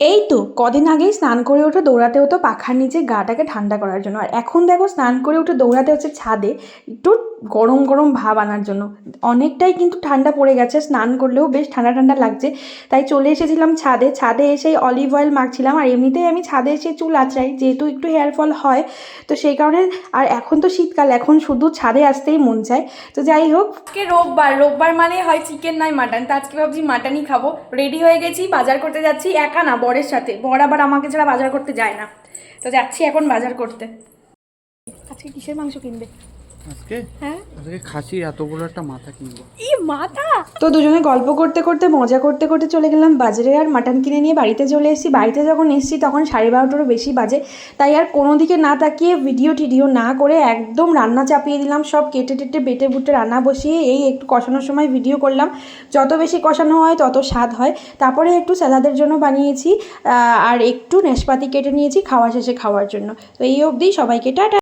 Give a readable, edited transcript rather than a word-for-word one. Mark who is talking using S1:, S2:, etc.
S1: এই তো কদিন আগেই স্নান করে উঠে দৌড়াতে হতো পাখার নিচে গাটাকে ঠান্ডা করার জন্য, আর এখন দেখো স্নান করে উঠে দৌড়াতে হচ্ছে ছাদে একটু গরম গরম ভাব আনার জন্য। অনেকটাই কিন্তু ঠান্ডা পড়ে গেছে, স্নান করলেও বেশ ঠান্ডা ঠান্ডা লাগছে। তাই চলে এসেছিলাম ছাদে, ছাদে এসেই অলিভ অয়েল মাখছিলাম। আর এমনিতেই আমি ছাদে এসে চুল আঁচড়াই, যেহেতু একটু হেয়ার ফল হয়, তো সেই কারণে। আর এখন তো শীতকাল, এখন শুধু ছাদে আসতেই মন চায়। তো যাই হোক,
S2: আজকে রোববার, রোববার মানে হয় চিকেন নয় মাটন, তো আজকে ভাবছি মাটনই খাবো। রেডি হয়ে গেছি, বাজার করতে যাচ্ছি, একা না বরের সাথে। বর আবার আমাকে ছাড়া বাজার করতে যায় না, তো যাচ্ছি এখন বাজার করতে। আজকে কিসের মাংস কিনবে?
S3: আজকে
S2: হ্যাঁ,
S3: আজকে খাসি এত বড় একটা মাথা কিনবো।
S2: ই মাথা!
S1: তো দুজনে গল্প করতে করতে মজা করতে করতে চলে গেলাম বাজারে, আর মাটন কিনে নিয়ে বাড়িতে চলে এসেছি। বাড়িতে যখন এসেছি তখন 12:30টারও বেশি বাজে। তাই আর কোনো দিকে না তাকিয়ে ভিডিও টিডিও না করে একদম রান্না চাপিয়ে দিলাম। সব কেটে টেটে বেটে বুটে রান্না বসিয়ে এই একটু কষানোর সময় ভিডিও করলাম। যত বেশি কষানো হয় তত স্বাদ হয়। তারপরে একটু স্যালাদের জন্য বানিয়েছি, আর একটু নাশপাতি কেটে নিয়েছি খাওয়া শেষে খাওয়ার জন্য। তো এই অবধি সবাইকে টাটা।